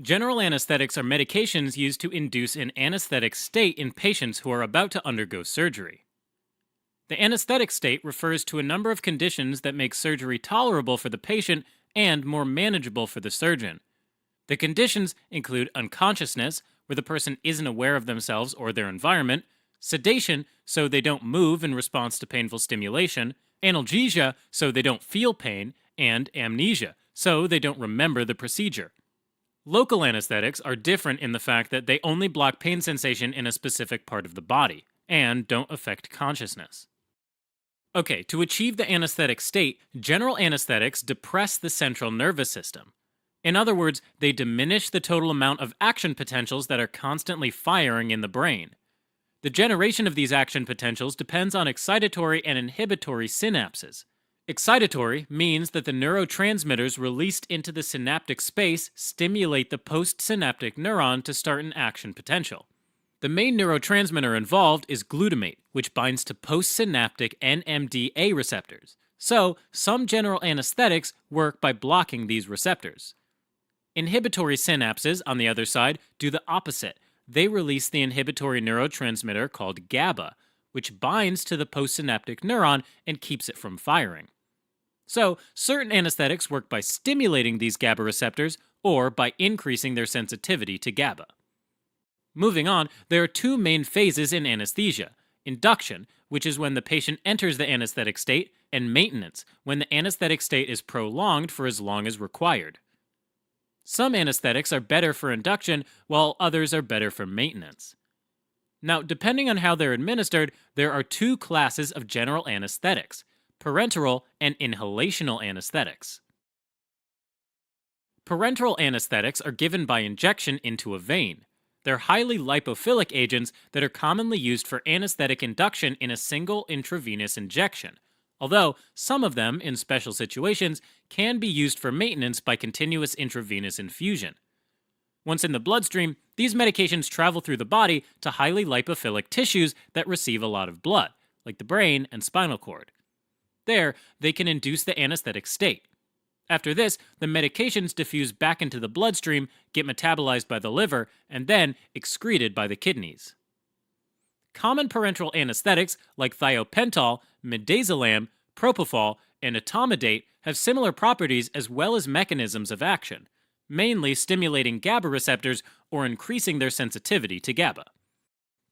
General anesthetics are medications used to induce an anesthetic state in patients who are about to undergo surgery. The anesthetic state refers to a number of conditions that make surgery tolerable for the patient and more manageable for the surgeon. The conditions include unconsciousness, where the person isn't aware of themselves or their environment, sedation, so they don't move in response to painful stimulation, analgesia, so they don't feel pain, and amnesia, so they don't remember the procedure. Local anesthetics are different in the fact that they only block pain sensation in a specific part of the body, and don't affect consciousness. Okay, to achieve the anesthetic state, general anesthetics depress the central nervous system. In other words, they diminish the total amount of action potentials that are constantly firing in the brain. The generation of these action potentials depends on excitatory and inhibitory synapses. Excitatory means that the neurotransmitters released into the synaptic space stimulate the postsynaptic neuron to start an action potential. The main neurotransmitter involved is glutamate, which binds to postsynaptic NMDA receptors. So, some general anesthetics work by blocking these receptors. Inhibitory synapses, on the other side, do the opposite. They release the inhibitory neurotransmitter called GABA, which binds to the postsynaptic neuron and keeps it from firing. So, certain anesthetics work by stimulating these GABA receptors or by increasing their sensitivity to GABA. Moving on, there are two main phases in anesthesia: induction, which is when the patient enters the anesthetic state, and maintenance, when the anesthetic state is prolonged for as long as required. Some anesthetics are better for induction, while others are better for maintenance. Now, depending on how they're administered, there are two classes of general anesthetics: parenteral and inhalational anesthetics. Parenteral anesthetics are given by injection into a vein. They're highly lipophilic agents that are commonly used for anesthetic induction in a single intravenous injection, although some of them, in special situations, can be used for maintenance by continuous intravenous infusion. Once in the bloodstream, these medications travel through the body to highly lipophilic tissues that receive a lot of blood, like the brain and spinal cord. There, they can induce the anesthetic state. After this, the medications diffuse back into the bloodstream, get metabolized by the liver, and then excreted by the kidneys. Common parenteral anesthetics like thiopental, midazolam, propofol, and etomidate have similar properties as well as mechanisms of action, mainly stimulating GABA receptors or increasing their sensitivity to GABA.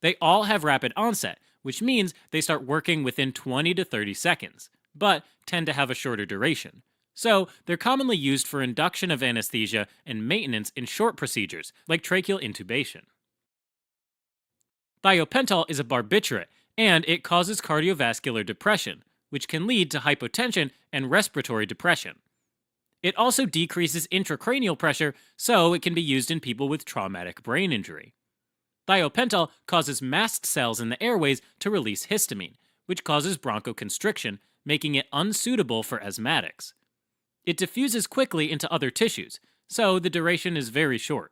They all have rapid onset, which means they start working within 20 to 30 seconds, but tend to have a shorter duration. So, they're commonly used for induction of anesthesia and maintenance in short procedures, like tracheal intubation. Thiopental is a barbiturate, and it causes cardiovascular depression, which can lead to hypotension and respiratory depression. It also decreases intracranial pressure, so it can be used in people with traumatic brain injury. Thiopental causes mast cells in the airways to release histamine, which causes bronchoconstriction, making it unsuitable for asthmatics. It diffuses quickly into other tissues, so the duration is very short.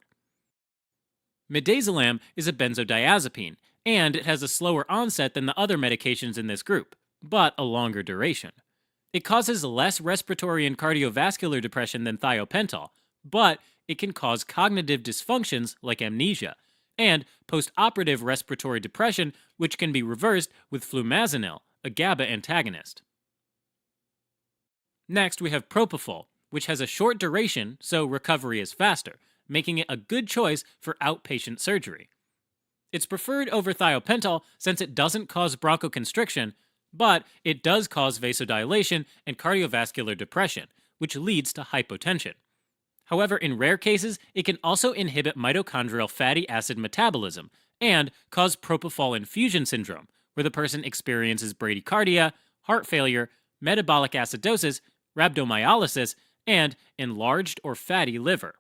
Midazolam is a benzodiazepine, and it has a slower onset than the other medications in this group, but a longer duration. It causes less respiratory and cardiovascular depression than thiopental, but it can cause cognitive dysfunctions like amnesia, and postoperative respiratory depression, which can be reversed with flumazenil, a GABA antagonist. Next, we have propofol, which has a short duration, so recovery is faster, making it a good choice for outpatient surgery. It's preferred over thiopental since it doesn't cause bronchoconstriction, but it does cause vasodilation and cardiovascular depression, which leads to hypotension. However, in rare cases, it can also inhibit mitochondrial fatty acid metabolism and cause propofol infusion syndrome, where the person experiences bradycardia, heart failure, metabolic acidosis, rhabdomyolysis, and enlarged or fatty liver.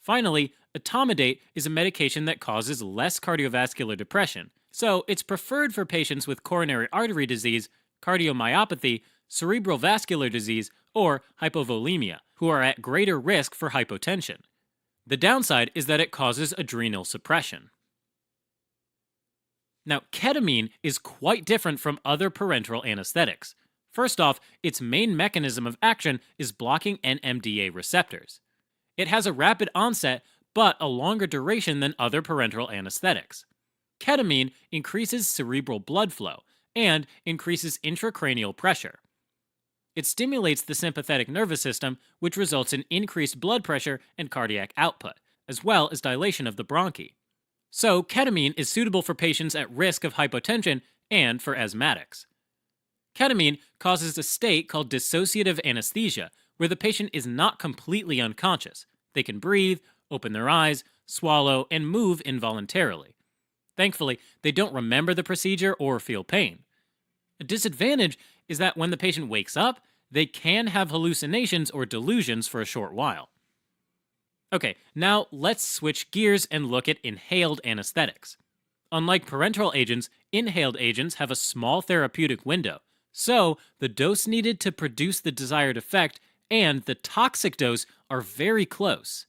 Finally, etomidate is a medication that causes less cardiovascular depression, so it's preferred for patients with coronary artery disease, cardiomyopathy, cerebral vascular disease, or hypovolemia, who are at greater risk for hypotension. The downside is that it causes adrenal suppression. Now, ketamine is quite different from other parenteral anesthetics. First off, its main mechanism of action is blocking NMDA receptors. It has a rapid onset, but a longer duration than other parenteral anesthetics. Ketamine increases cerebral blood flow and increases intracranial pressure. It stimulates the sympathetic nervous system, which results in increased blood pressure and cardiac output, as well as dilation of the bronchi. So, ketamine is suitable for patients at risk of hypotension and for asthmatics. Ketamine causes a state called dissociative anesthesia, where the patient is not completely unconscious. They can breathe, open their eyes, swallow, and move involuntarily. Thankfully, they don't remember the procedure or feel pain. A disadvantage is that when the patient wakes up, they can have hallucinations or delusions for a short while. Okay, now let's switch gears and look at inhaled anesthetics. Unlike parenteral agents, inhaled agents have a small therapeutic window, so the dose needed to produce the desired effect and the toxic dose are very close.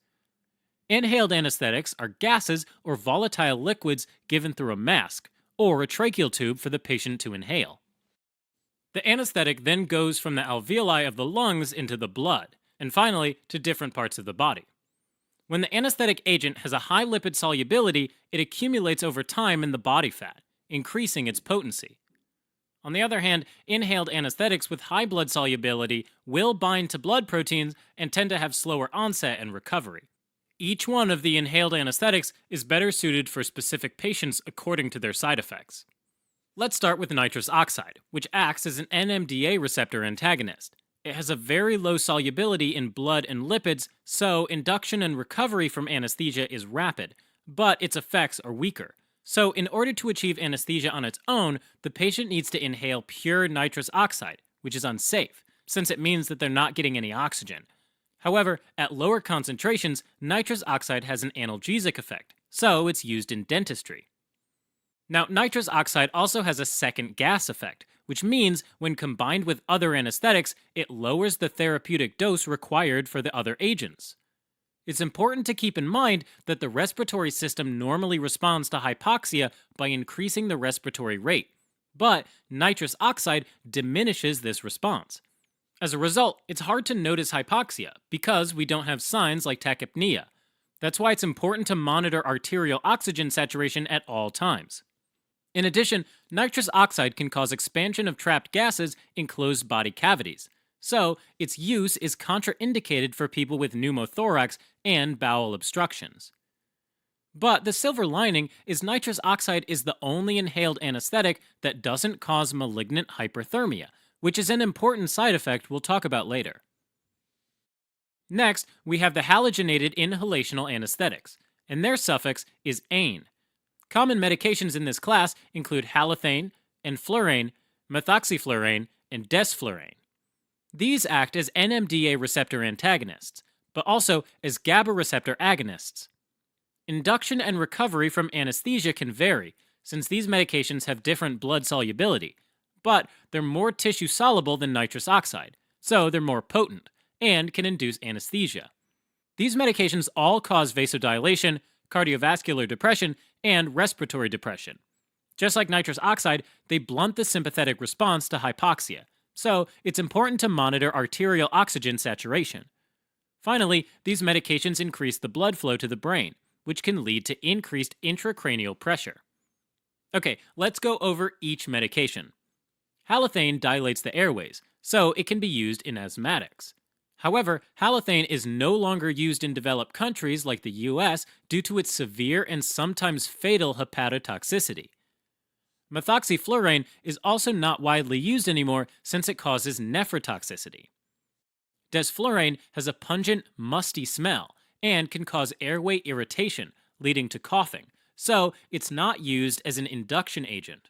Inhaled anesthetics are gases or volatile liquids given through a mask or a tracheal tube for the patient to inhale. The anesthetic then goes from the alveoli of the lungs into the blood, and finally to different parts of the body. When the anesthetic agent has a high lipid solubility, it accumulates over time in the body fat, increasing its potency. On the other hand, inhaled anesthetics with high blood solubility will bind to blood proteins and tend to have slower onset and recovery. Each one of the inhaled anesthetics is better suited for specific patients according to their side effects. Let's start with nitrous oxide, which acts as an NMDA receptor antagonist. It has a very low solubility in blood and lipids, so induction and recovery from anesthesia is rapid, but its effects are weaker. So in order to achieve anesthesia on its own, the patient needs to inhale pure nitrous oxide, which is unsafe, since it means that they're not getting any oxygen. However, at lower concentrations, nitrous oxide has an analgesic effect, so it's used in dentistry. Now, nitrous oxide also has a second gas effect, which means when combined with other anesthetics, it lowers the therapeutic dose required for the other agents. It's important to keep in mind that the respiratory system normally responds to hypoxia by increasing the respiratory rate, but nitrous oxide diminishes this response. As a result, it's hard to notice hypoxia because we don't have signs like tachypnea. That's why it's important to monitor arterial oxygen saturation at all times. In addition, nitrous oxide can cause expansion of trapped gases in closed body cavities, so its use is contraindicated for people with pneumothorax and bowel obstructions. But the silver lining is nitrous oxide is the only inhaled anesthetic that doesn't cause malignant hyperthermia, which is an important side effect we'll talk about later. Next, we have the halogenated inhalational anesthetics, and their suffix is -ane. Common medications in this class include halothane, enflurane, methoxyflurane, and desflurane. These act as NMDA receptor antagonists, but also as GABA receptor agonists. Induction and recovery from anesthesia can vary, since these medications have different blood solubility, but they're more tissue soluble than nitrous oxide, so they're more potent and can induce anesthesia. These medications all cause vasodilation, cardiovascular depression, and respiratory depression. Just like nitrous oxide, they blunt the sympathetic response to hypoxia, so it's important to monitor arterial oxygen saturation. Finally, these medications increase the blood flow to the brain, which can lead to increased intracranial pressure. Okay, let's go over each medication. Halothane dilates the airways, so it can be used in asthmatics. However, halothane is no longer used in developed countries like the US due to its severe and sometimes fatal hepatotoxicity. Methoxyflurane is also not widely used anymore since it causes nephrotoxicity. Desflurane has a pungent, musty smell and can cause airway irritation, leading to coughing, so it's not used as an induction agent.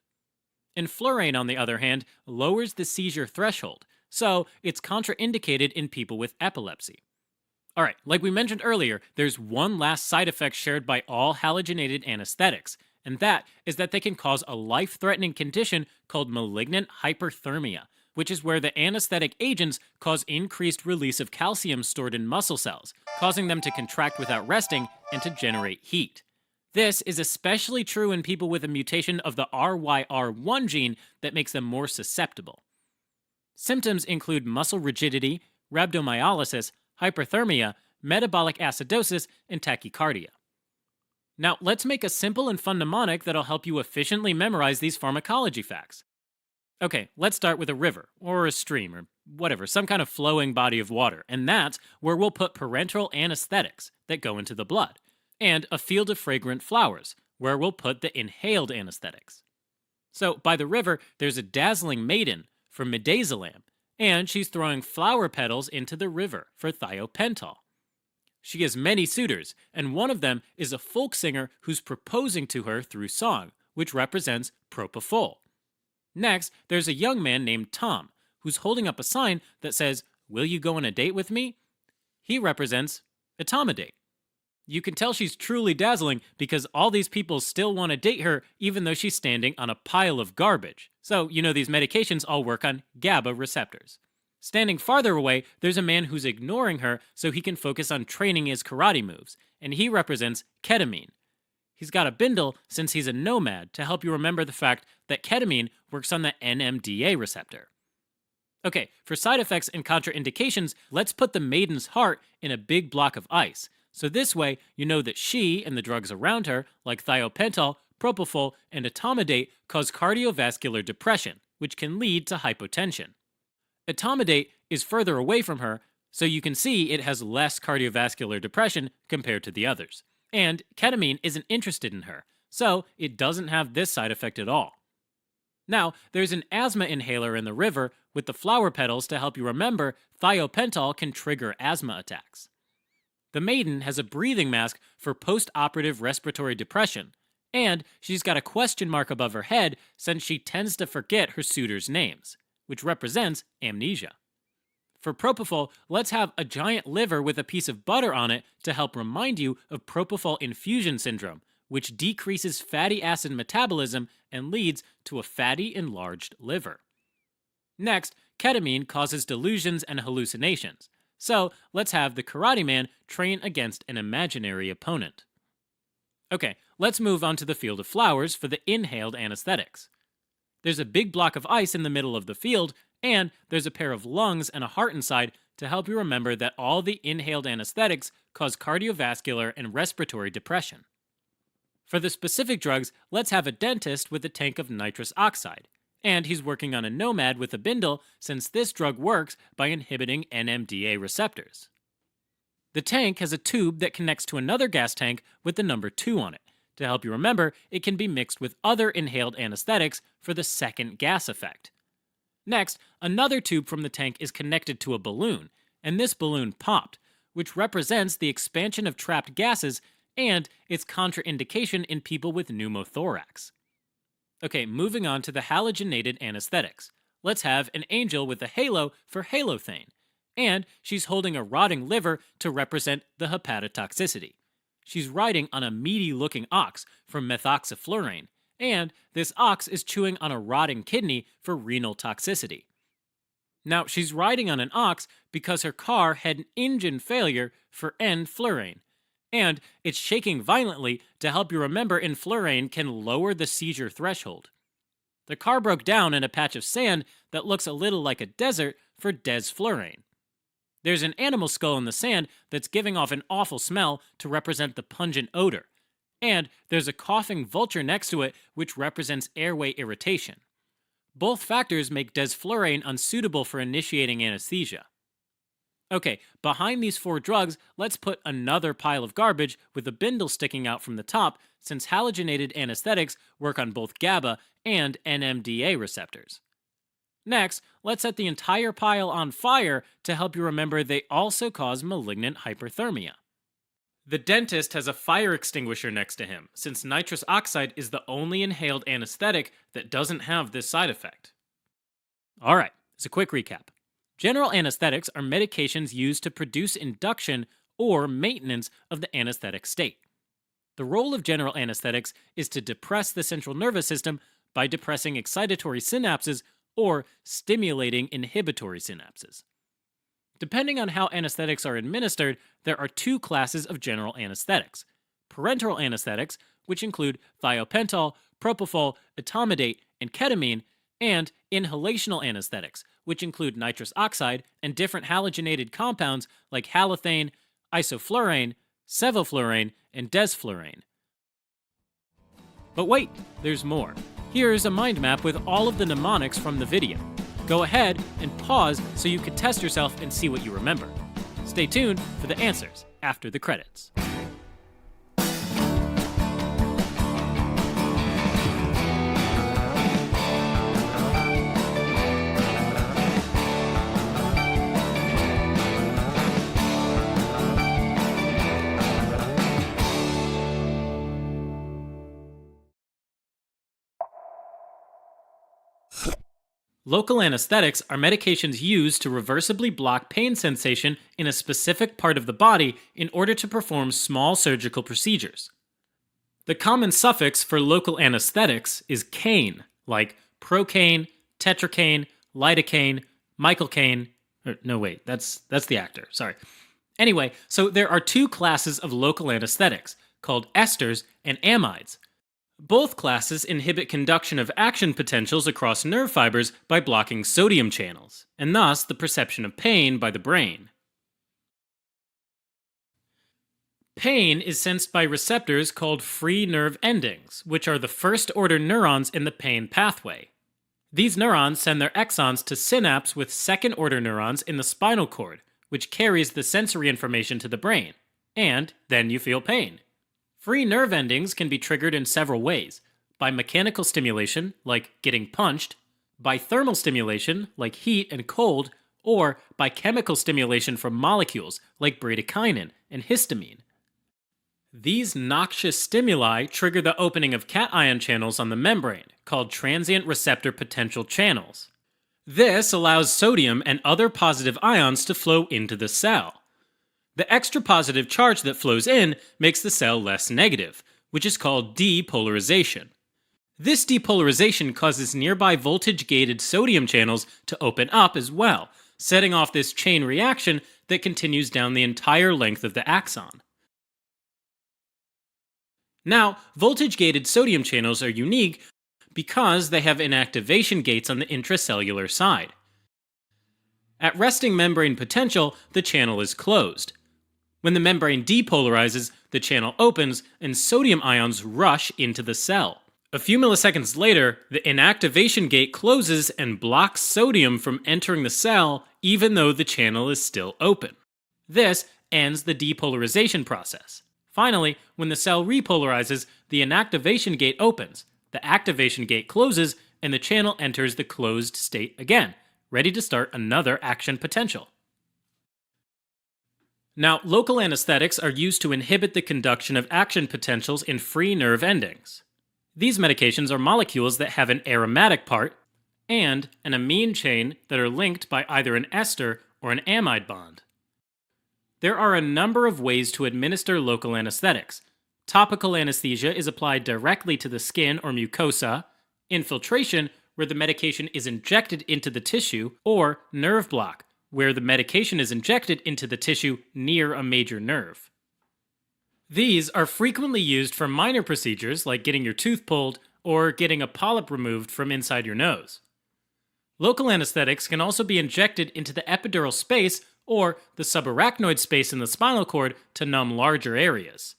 Enflurane, on the other hand, lowers the seizure threshold, so it's contraindicated in people with epilepsy. Alright, like we mentioned earlier, there's one last side effect shared by all halogenated anesthetics, and that is that they can cause a life-threatening condition called malignant hyperthermia, which is where the anesthetic agents cause increased release of calcium stored in muscle cells, causing them to contract without resting and to generate heat. This is especially true in people with a mutation of the RYR1 gene that makes them more susceptible. Symptoms include muscle rigidity, rhabdomyolysis, hyperthermia, metabolic acidosis, and tachycardia. Now, let's make a simple and fun mnemonic that'll help you efficiently memorize these pharmacology facts. Okay, let's start with a river, or a stream, or whatever, some kind of flowing body of water, and that's where we'll put parenteral anesthetics that go into the blood, and a field of fragrant flowers, where we'll put the inhaled anesthetics. So, by the river, there's a dazzling maiden for midazolam, and she's throwing flower petals into the river for thiopental. She has many suitors, and one of them is a folk singer who's proposing to her through song, which represents propofol. Next, there's a young man named Tom, who's holding up a sign that says, "Will you go on a date with me?" He represents etomidate. You can tell she's truly dazzling because all these people still want to date her even though she's standing on a pile of garbage. So, these medications all work on GABA receptors. Standing farther away, there's a man who's ignoring her so he can focus on training his karate moves, and he represents ketamine. He's got a bindle since he's a nomad to help you remember the fact that ketamine works on the NMDA receptor. Okay, for side effects and contraindications, let's put the maiden's heart in a big block of ice. So this way, you know that she and the drugs around her, like thiopental, propofol, and etomidate, cause cardiovascular depression, which can lead to hypotension. Etomidate is further away from her, so you can see it has less cardiovascular depression compared to the others. And ketamine isn't interested in her, so it doesn't have this side effect at all. Now, there's an asthma inhaler in the river with the flower petals to help you remember thiopental can trigger asthma attacks. The maiden has a breathing mask for post-operative respiratory depression, and she's got a question mark above her head since she tends to forget her suitors' names, which represents amnesia. For propofol, let's have a giant liver with a piece of butter on it to help remind you of propofol infusion syndrome, which decreases fatty acid metabolism and leads to a fatty enlarged liver. Next, ketamine causes delusions and hallucinations. So let's have the karate man train against an imaginary opponent. Okay, let's move on to the field of flowers for the inhaled anesthetics. There's a big block of ice in the middle of the field, and there's a pair of lungs and a heart inside to help you remember that all the inhaled anesthetics cause cardiovascular and respiratory depression. For the specific drugs, let's have a dentist with a tank of nitrous oxide. And he's working on a nomad with a bindle since this drug works by inhibiting NMDA receptors. The tank has a tube that connects to another gas tank with the number 2 on it. To help you remember, it can be mixed with other inhaled anesthetics for the second gas effect. Next, another tube from the tank is connected to a balloon, and this balloon popped, which represents the expansion of trapped gases and its contraindication in people with pneumothorax. Okay, moving on to the halogenated anesthetics. Let's have an angel with a halo for halothane, and she's holding a rotting liver to represent the hepatotoxicity. She's riding on a meaty-looking ox for methoxyflurane, and this ox is chewing on a rotting kidney for renal toxicity. Now, she's riding on an ox because her car had an engine failure for N-fluorane, and it's shaking violently to help you remember enflurane can lower the seizure threshold. The car broke down in a patch of sand that looks a little like a desert for desflurane. There's an animal skull in the sand that's giving off an awful smell to represent the pungent odor. And there's a coughing vulture next to it which represents airway irritation. Both factors make desflurane unsuitable for initiating anesthesia. Okay, behind these 4 drugs, let's put another pile of garbage with a bindle sticking out from the top since halogenated anesthetics work on both GABA and NMDA receptors. Next, let's set the entire pile on fire to help you remember they also cause malignant hyperthermia. The dentist has a fire extinguisher next to him since nitrous oxide is the only inhaled anesthetic that doesn't have this side effect. Alright, as a quick recap. General anesthetics are medications used to produce induction or maintenance of the anesthetic state. The role of general anesthetics is to depress the central nervous system by depressing excitatory synapses or stimulating inhibitory synapses. Depending on how anesthetics are administered, there are 2 classes of general anesthetics. Parenteral anesthetics, which include thiopental, propofol, etomidate, and ketamine, and inhalational anesthetics, which include nitrous oxide and different halogenated compounds like halothane, isoflurane, sevoflurane, and desflurane. But wait, there's more. Here's a mind map with all of the mnemonics from the video. Go ahead and pause so you can test yourself and see what you remember. Stay tuned for the answers after the credits. Local anesthetics are medications used to reversibly block pain sensation in a specific part of the body in order to perform small surgical procedures. The common suffix for local anesthetics is "cane," like procaine, tetracaine, lidocaine, michaelcaine. No, wait, that's the actor, sorry. Anyway, so there are two classes of local anesthetics, called esters and amides. Both classes inhibit conduction of action potentials across nerve fibers by blocking sodium channels, and thus the perception of pain by the brain. Pain is sensed by receptors called free nerve endings, which are the first-order neurons in the pain pathway. These neurons send their exons to synapse with second-order neurons in the spinal cord, which carries the sensory information to the brain, and then you feel pain. Free nerve endings can be triggered in several ways: by mechanical stimulation, like getting punched, by thermal stimulation, like heat and cold, or by chemical stimulation from molecules, like bradykinin and histamine. These noxious stimuli trigger the opening of cation channels on the membrane, called transient receptor potential channels. This allows sodium and other positive ions to flow into the cell. The extra positive charge that flows in makes the cell less negative, which is called depolarization. This depolarization causes nearby voltage-gated sodium channels to open up as well, setting off this chain reaction that continues down the entire length of the axon. Now, voltage-gated sodium channels are unique because they have inactivation gates on the intracellular side. At resting membrane potential, the channel is closed. When the membrane depolarizes, the channel opens and sodium ions rush into the cell. A few milliseconds later, the inactivation gate closes and blocks sodium from entering the cell even though the channel is still open. This ends the depolarization process. Finally, when the cell repolarizes, the inactivation gate opens, the activation gate closes, and the channel enters the closed state again, ready to start another action potential. Now, local anesthetics are used to inhibit the conduction of action potentials in free nerve endings. These medications are molecules that have an aromatic part and an amine chain that are linked by either an ester or an amide bond. There are a number of ways to administer local anesthetics. Topical anesthesia is applied directly to the skin or mucosa, infiltration, where the medication is injected into the tissue, or nerve block, where the medication is injected into the tissue near a major nerve. These are frequently used for minor procedures like getting your tooth pulled or getting a polyp removed from inside your nose. Local anesthetics can also be injected into the epidural space or the subarachnoid space in the spinal cord to numb larger areas.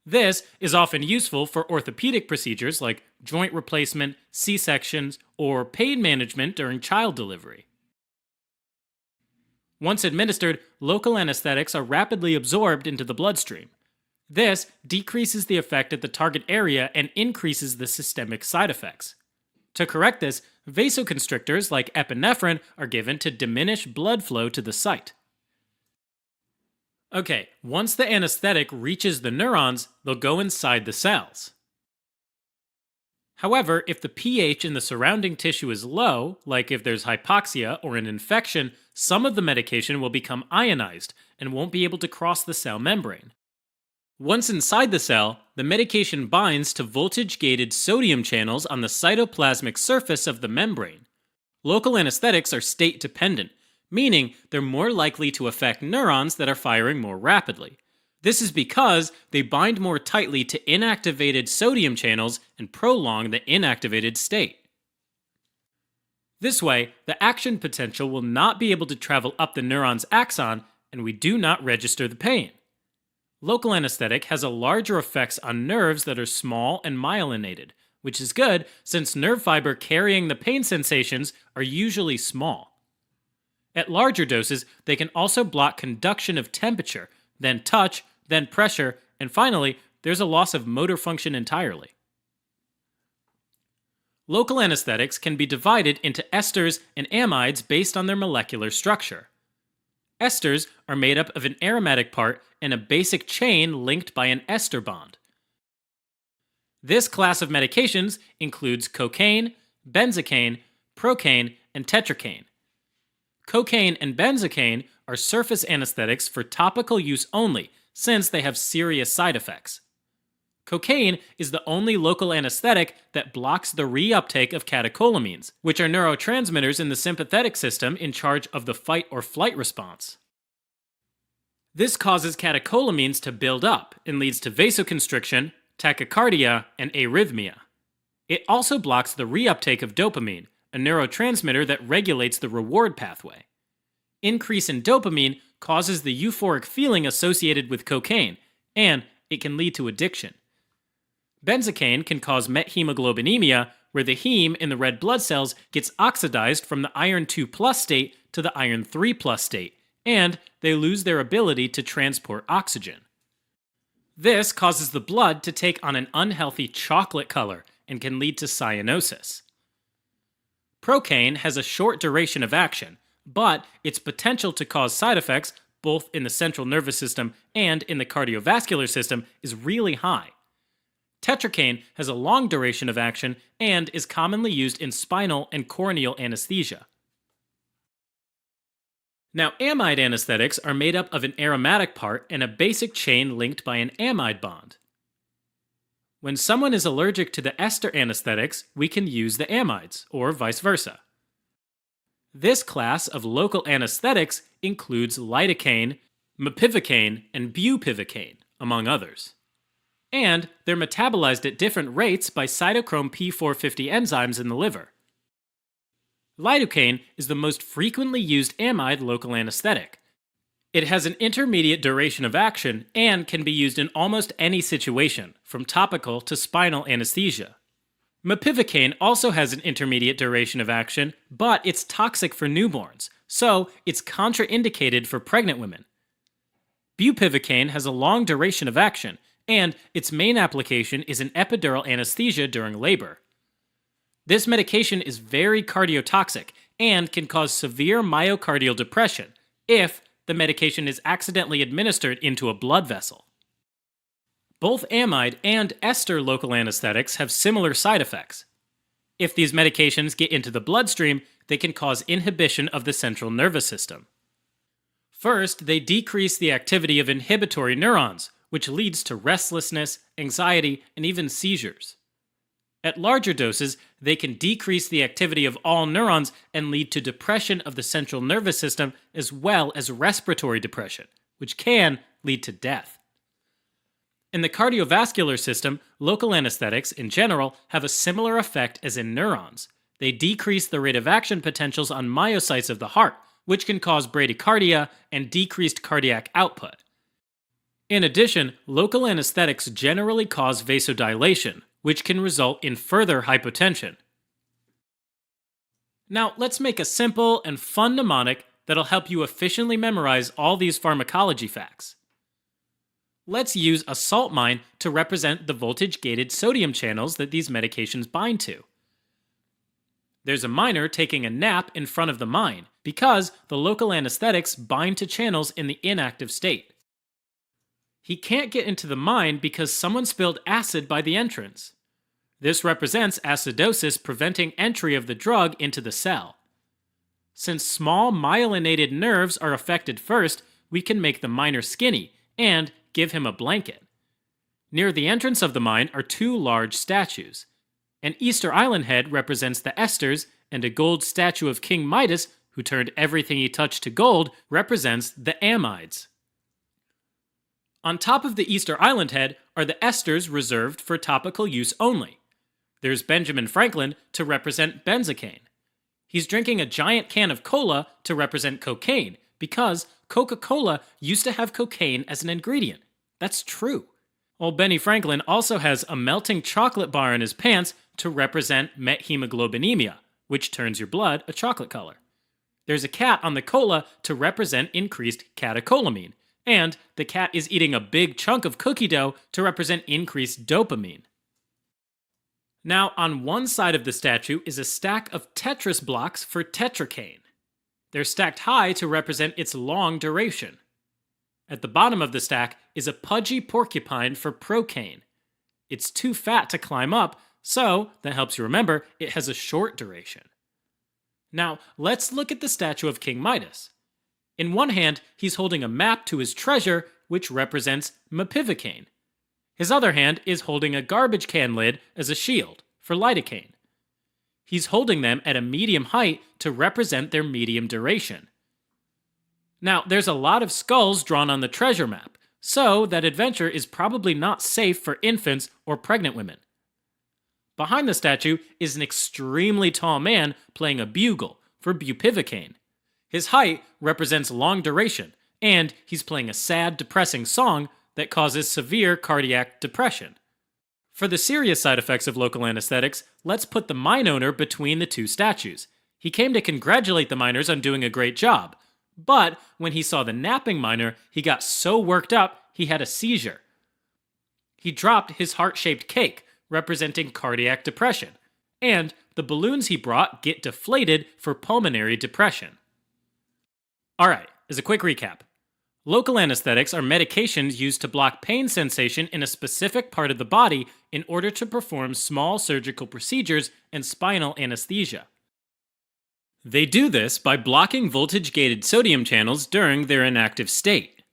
This is often useful for orthopedic procedures like joint replacement, C-sections, or pain management during child delivery. Once administered, local anesthetics are rapidly absorbed into the bloodstream. This decreases the effect at the target area and increases the systemic side effects. To correct this, vasoconstrictors like epinephrine are given to diminish blood flow to the site. Okay, once the anesthetic reaches the neurons, they'll go inside the cells. However, if the pH in the surrounding tissue is low, like if there's hypoxia or an infection, some of the medication will become ionized and won't be able to cross the cell membrane. Once inside the cell, the medication binds to voltage-gated sodium channels on the cytoplasmic surface of the membrane. Local anesthetics are state-dependent, meaning they're more likely to affect neurons that are firing more rapidly. This is because they bind more tightly to inactivated sodium channels and prolong the inactivated state. This way, the action potential will not be able to travel up the neuron's axon and we do not register the pain. Local anesthetic has a larger effects on nerves that are small and myelinated, which is good since nerve fiber carrying the pain sensations are usually small. At larger doses, they can also block conduction of temperature, then touch, then pressure, and finally, there's a loss of motor function entirely. Local anesthetics can be divided into esters and amides based on their molecular structure. Esters are made up of an aromatic part and a basic chain linked by an ester bond. This class of medications includes cocaine, benzocaine, procaine, and tetracaine. Cocaine and benzocaine are surface anesthetics for topical use only, since they have serious side effects. Cocaine is the only local anesthetic that blocks the reuptake of catecholamines, which are neurotransmitters in the sympathetic system in charge of the fight or flight response. This causes catecholamines to build up and leads to vasoconstriction, tachycardia, and arrhythmia. It also blocks the reuptake of dopamine, a neurotransmitter that regulates the reward pathway. Increase in dopamine causes the euphoric feeling associated with cocaine, and it can lead to addiction. Benzocaine can cause methemoglobinemia, where the heme in the red blood cells gets oxidized from the iron 2+ state to the iron 3+ state, and they lose their ability to transport oxygen. This causes the blood to take on an unhealthy chocolate color and can lead to cyanosis. Procaine has a short duration of action, but its potential to cause side effects, both in the central nervous system and in the cardiovascular system, is really high. Tetracaine has a long duration of action and is commonly used in spinal and corneal anesthesia. Now, amide anesthetics are made up of an aromatic part and a basic chain linked by an amide bond. When someone is allergic to the ester anesthetics, we can use the amides, or vice versa. This class of local anesthetics includes lidocaine, mepivacaine, and bupivacaine, among others. And they're metabolized at different rates by cytochrome P450 enzymes in the liver. Lidocaine is the most frequently used amide local anesthetic. It has an intermediate duration of action and can be used in almost any situation, from topical to spinal anesthesia. Mepivacaine also has an intermediate duration of action, but it's toxic for newborns, so it's contraindicated for pregnant women. Bupivacaine has a long duration of action, and its main application is in epidural anesthesia during labor. This medication is very cardiotoxic and can cause severe myocardial depression if the medication is accidentally administered into a blood vessel. Both amide and ester local anesthetics have similar side effects. If these medications get into the bloodstream, they can cause inhibition of the central nervous system. First, they decrease the activity of inhibitory neurons, which leads to restlessness, anxiety, and even seizures. At larger doses, they can decrease the activity of all neurons and lead to depression of the central nervous system as well as respiratory depression, which can lead to death. In the cardiovascular system, local anesthetics, in general, have a similar effect as in neurons. They decrease the rate of action potentials on myocytes of the heart, which can cause bradycardia and decreased cardiac output. In addition, local anesthetics generally cause vasodilation, which can result in further hypotension. Now, let's make a simple and fun mnemonic that'll help you efficiently memorize all these pharmacology facts. Let's use a salt mine to represent the voltage-gated sodium channels that these medications bind to. There's a miner taking a nap in front of the mine because the local anesthetics bind to channels in the inactive state. He can't get into the mine because someone spilled acid by the entrance. This represents acidosis preventing entry of the drug into the cell. Since small myelinated nerves are affected first, we can make the miner skinny and give him a blanket. Near the entrance of the mine are two large statues. An Easter Island head represents the esters, and a gold statue of King Midas, who turned everything he touched to gold, represents the amides. On top of the Easter Island head are the esters reserved for topical use only. There's Benjamin Franklin to represent benzocaine. He's drinking a giant can of cola to represent cocaine, because Coca-Cola used to have cocaine as an ingredient. That's true. Old Benny Franklin also has a melting chocolate bar in his pants to represent methemoglobinemia, which turns your blood a chocolate color. There's a cat on the cola to represent increased catecholamine, and the cat is eating a big chunk of cookie dough to represent increased dopamine. Now, on one side of the statue is a stack of Tetris blocks for tetracaine. They're stacked high to represent its long duration. At the bottom of the stack is a pudgy porcupine for procaine. It's too fat to climb up, so, that helps you remember, it has a short duration. Now, let's look at the statue of King Midas. In one hand, he's holding a map to his treasure, which represents mepivocaine. His other hand is holding a garbage can lid as a shield, for lidocaine. He's holding them at a medium height to represent their medium duration. Now, there's a lot of skulls drawn on the treasure map, so that adventure is probably not safe for infants or pregnant women. Behind the statue is an extremely tall man playing a bugle for bupivacaine. His height represents long duration, and he's playing a sad, depressing song that causes severe cardiac depression. For the serious side effects of local anesthetics, let's put the mine owner between the two statues. He came to congratulate the miners on doing a great job, but when he saw the napping miner, he got so worked up he had a seizure. He dropped his heart-shaped cake, representing cardiac depression, and the balloons he brought get deflated for pulmonary depression. Alright, as a quick recap. Local anesthetics are medications used to block pain sensation in a specific part of the body in order to perform small surgical procedures and spinal anesthesia. They do this by blocking voltage-gated sodium channels during their inactive state.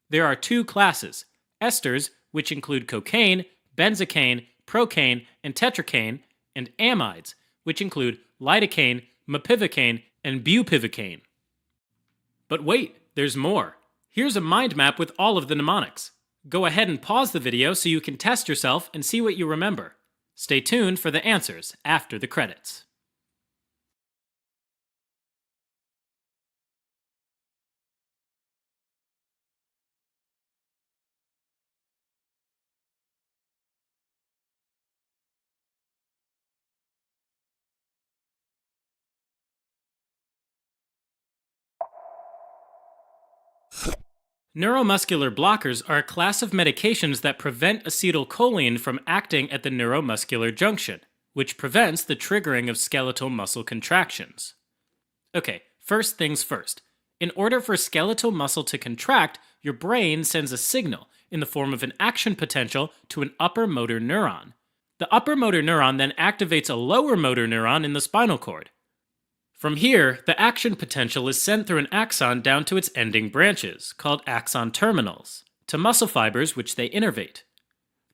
There are two classes: esters, which include cocaine, benzocaine, procaine, and tetracaine, and amides, which include lidocaine, mepivocaine, and bupivacaine. But wait, there's more. Here's a mind map with all of the mnemonics. Go ahead and pause the video so you can test yourself and see what you remember. Stay tuned for the answers after the credits. Neuromuscular blockers are a class of medications that prevent acetylcholine from acting at the neuromuscular junction, which prevents the triggering of skeletal muscle contractions. Okay, first things first. In order for skeletal muscle to contract, your brain sends a signal in the form of an action potential to an upper motor neuron. The upper motor neuron then activates a lower motor neuron in the spinal cord. From here, the action potential is sent through an axon down to its ending branches, called axon terminals, to muscle fibers which they innervate.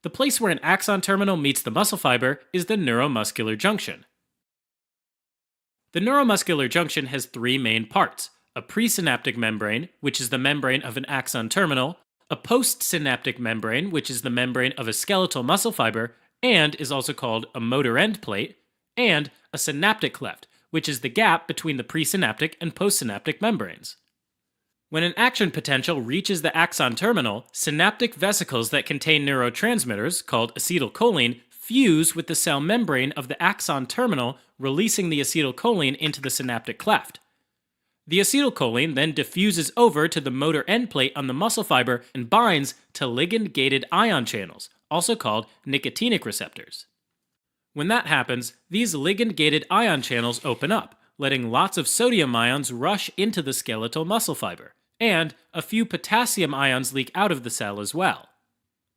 The place where an axon terminal meets the muscle fiber is the neuromuscular junction. The neuromuscular junction has three main parts: a presynaptic membrane, which is the membrane of an axon terminal, a postsynaptic membrane, which is the membrane of a skeletal muscle fiber and is also called a motor end plate, and a synaptic cleft, which is the gap between the presynaptic and postsynaptic membranes. When an action potential reaches the axon terminal, synaptic vesicles that contain neurotransmitters, called acetylcholine, fuse with the cell membrane of the axon terminal, releasing the acetylcholine into the synaptic cleft. The acetylcholine then diffuses over to the motor end plate on the muscle fiber and binds to ligand-gated ion channels, also called nicotinic receptors. When that happens, these ligand-gated ion channels open up, letting lots of sodium ions rush into the skeletal muscle fiber, and a few potassium ions leak out of the cell as well.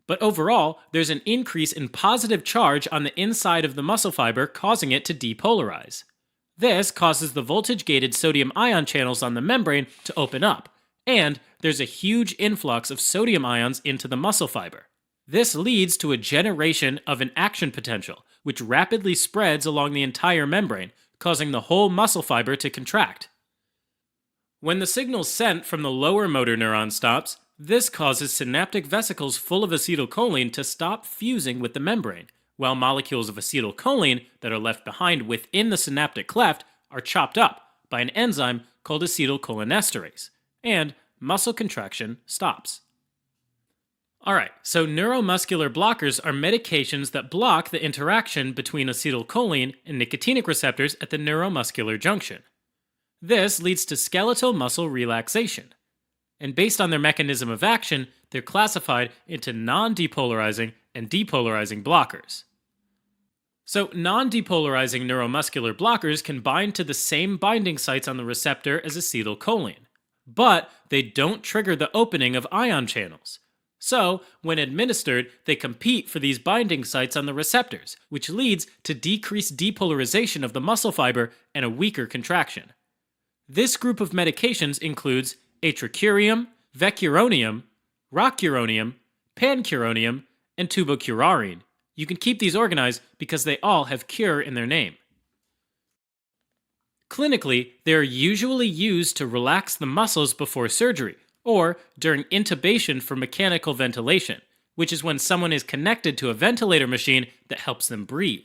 But overall, there's an increase in positive charge on the inside of the muscle fiber, causing it to depolarize. This causes the voltage-gated sodium ion channels on the membrane to open up, and there's a huge influx of sodium ions into the muscle fiber. This leads to a generation of an action potential, which rapidly spreads along the entire membrane, causing the whole muscle fiber to contract. When the signal sent from the lower motor neuron stops, this causes synaptic vesicles full of acetylcholine to stop fusing with the membrane, while molecules of acetylcholine that are left behind within the synaptic cleft are chopped up by an enzyme called acetylcholinesterase, and muscle contraction stops. Alright, so neuromuscular blockers are medications that block the interaction between acetylcholine and nicotinic receptors at the neuromuscular junction. This leads to skeletal muscle relaxation. And based on their mechanism of action, they're classified into non-depolarizing and depolarizing blockers. So, non-depolarizing neuromuscular blockers can bind to the same binding sites on the receptor as acetylcholine, but they don't trigger the opening of ion channels. So, when administered, they compete for these binding sites on the receptors, which leads to decreased depolarization of the muscle fiber and a weaker contraction. This group of medications includes atracurium, vecuronium, rocuronium, pancuronium, and tubocurarine. You can keep these organized because they all have cure in their name. Clinically, they are usually used to relax the muscles before surgery, or during intubation for mechanical ventilation, which is when someone is connected to a ventilator machine that helps them breathe.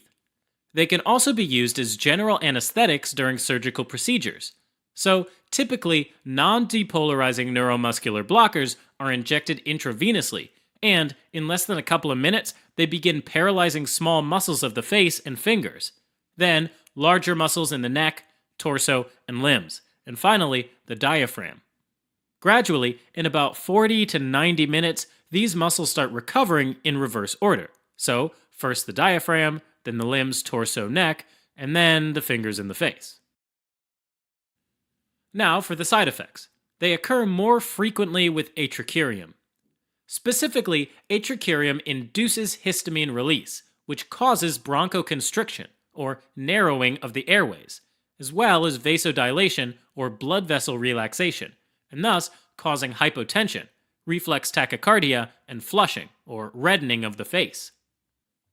They can also be used as general anesthetics during surgical procedures. So, typically, non-depolarizing neuromuscular blockers are injected intravenously, and in less than a couple of minutes, they begin paralyzing small muscles of the face and fingers. Then, larger muscles in the neck, torso, and limbs, and finally, the diaphragm. Gradually, in about 40 to 90 minutes, these muscles start recovering in reverse order. So, first the diaphragm, then the limbs, torso, neck, and then the fingers and the face. Now for the side effects. They occur more frequently with atracurium. Specifically, atracurium induces histamine release, which causes bronchoconstriction, or narrowing of the airways, as well as vasodilation, or blood vessel relaxation, and thus causing hypotension, reflex tachycardia, and flushing, or reddening of the face.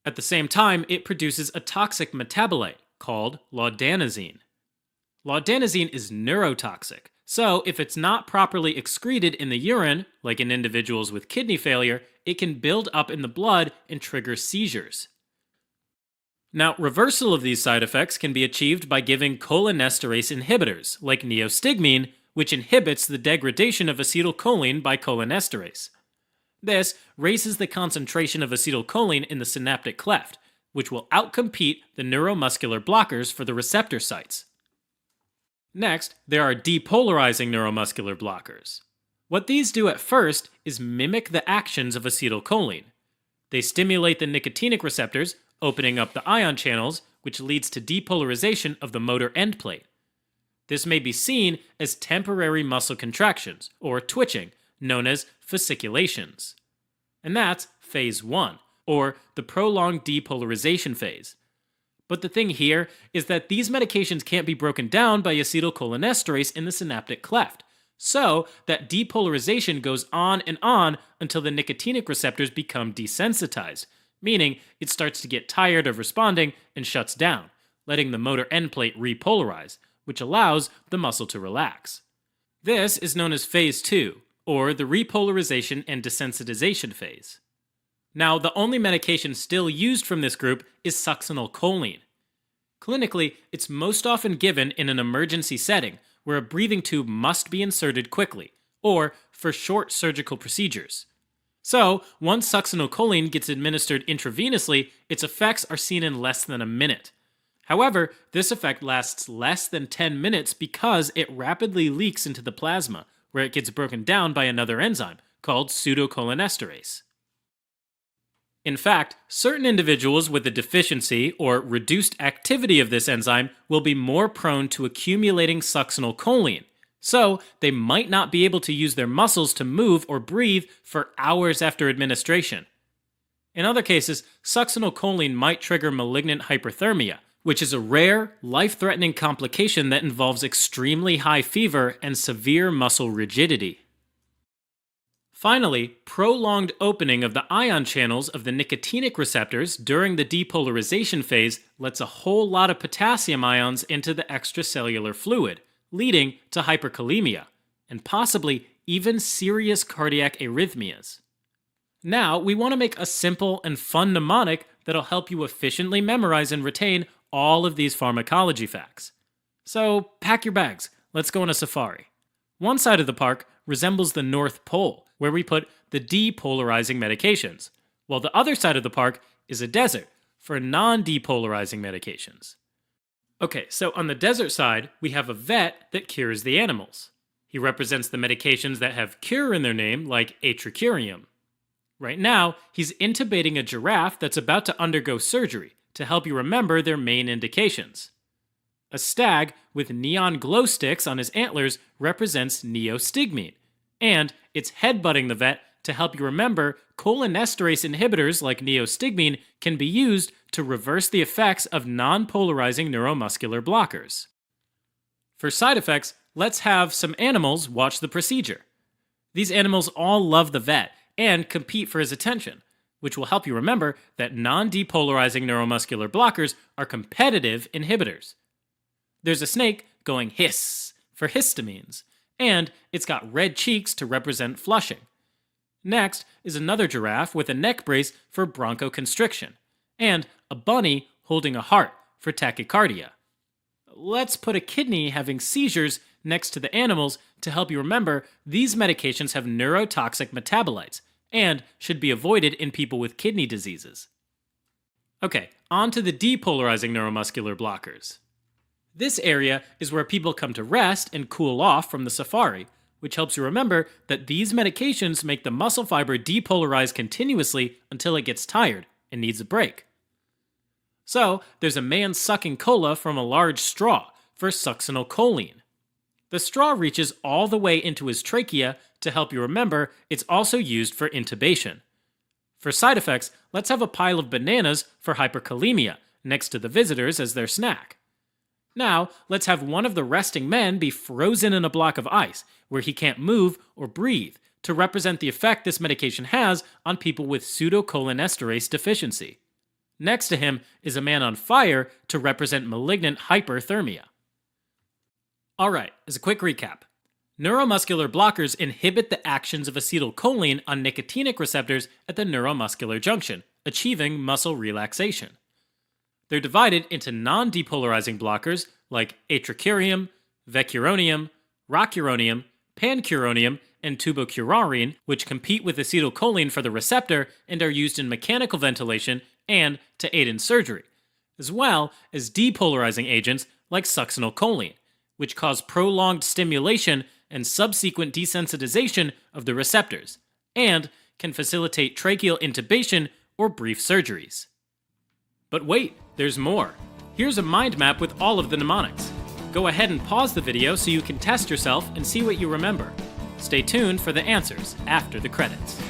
At the same time, it produces a toxic metabolite called laudanazine. Laudanazine is neurotoxic, so if it's not properly excreted in the urine, like in individuals with kidney failure, it can build up in the blood and trigger seizures. Now, reversal of these side effects can be achieved by giving cholinesterase inhibitors, like neostigmine, which inhibits the degradation of acetylcholine by cholinesterase. This raises the concentration of acetylcholine in the synaptic cleft, which will outcompete the neuromuscular blockers for the receptor sites. Next, there are depolarizing neuromuscular blockers. What these do at first is mimic the actions of acetylcholine. They stimulate the nicotinic receptors, opening up the ion channels, which leads to depolarization of the motor end plate. This may be seen as temporary muscle contractions, or twitching, known as fasciculations. And that's phase 1, or the prolonged depolarization phase. But the thing here is that these medications can't be broken down by acetylcholinesterase in the synaptic cleft, so that depolarization goes on and on until the nicotinic receptors become desensitized, meaning it starts to get tired of responding and shuts down, letting the motor end plate repolarize, which allows the muscle to relax. This is known as phase 2, or the repolarization and desensitization phase. Now, the only medication still used from this group is succinylcholine. Clinically, it's most often given in an emergency setting where a breathing tube must be inserted quickly, or for short surgical procedures. So, once succinylcholine gets administered intravenously, its effects are seen in less than a minute. However, this effect lasts less than 10 minutes because it rapidly leaks into the plasma, where it gets broken down by another enzyme called pseudocholinesterase. In fact, certain individuals with a deficiency or reduced activity of this enzyme will be more prone to accumulating succinylcholine, so they might not be able to use their muscles to move or breathe for hours after administration. In other cases, succinylcholine might trigger malignant hyperthermia, which is a rare, life-threatening complication that involves extremely high fever and severe muscle rigidity. Finally, prolonged opening of the ion channels of the nicotinic receptors during the depolarization phase lets a whole lot of potassium ions into the extracellular fluid, leading to hyperkalemia, and possibly even serious cardiac arrhythmias. Now, we want to make a simple and fun mnemonic that'll help you efficiently memorize and retain all of these pharmacology facts. So, pack your bags. Let's go on a safari. One side of the park resembles the North Pole, where we put the depolarizing medications, while the other side of the park is a desert for non-depolarizing medications. Okay, so on the desert side, we have a vet that cures the animals. He represents the medications that have cure in their name, like atracurium. Right now, he's intubating a giraffe that's about to undergo surgery to help you remember their main indications. A stag with neon glow sticks on his antlers represents neostigmine, and it's headbutting the vet to help you remember cholinesterase inhibitors like neostigmine can be used to reverse the effects of non-polarizing neuromuscular blockers. For side effects, let's have some animals watch the procedure. These animals all love the vet and compete for his attention, which will help you remember that non-depolarizing neuromuscular blockers are competitive inhibitors. There's a snake going hiss for histamines, and it's got red cheeks to represent flushing. Next is another giraffe with a neck brace for bronchoconstriction, and a bunny holding a heart for tachycardia. Let's put a kidney having seizures next to the animals to help you remember these medications have neurotoxic metabolites and should be avoided in people with kidney diseases. Okay, on to the depolarizing neuromuscular blockers. This area is where people come to rest and cool off from the safari, which helps you remember that these medications make the muscle fiber depolarize continuously until it gets tired and needs a break. So, there's a man sucking cola from a large straw for succinylcholine. The straw reaches all the way into his trachea to help you remember it's also used for intubation. For side effects, let's have a pile of bananas for hyperkalemia next to the visitors as their snack. Now, let's have one of the resting men be frozen in a block of ice where he can't move or breathe to represent the effect this medication has on people with pseudocholinesterase deficiency. Next to him is a man on fire to represent malignant hyperthermia. Alright, as a quick recap. Neuromuscular blockers inhibit the actions of acetylcholine on nicotinic receptors at the neuromuscular junction, achieving muscle relaxation. They're divided into non-depolarizing blockers like atracurium, vecuronium, rocuronium, pancuronium, and tubocurarine, which compete with acetylcholine for the receptor and are used in mechanical ventilation and to aid in surgery, as well as depolarizing agents like succinylcholine, which cause prolonged stimulation and subsequent desensitization of the receptors, and can facilitate tracheal intubation or brief surgeries. But wait, there's more. Here's a mind map with all of the mnemonics. Go ahead and pause the video so you can test yourself and see what you remember. Stay tuned for the answers after the credits.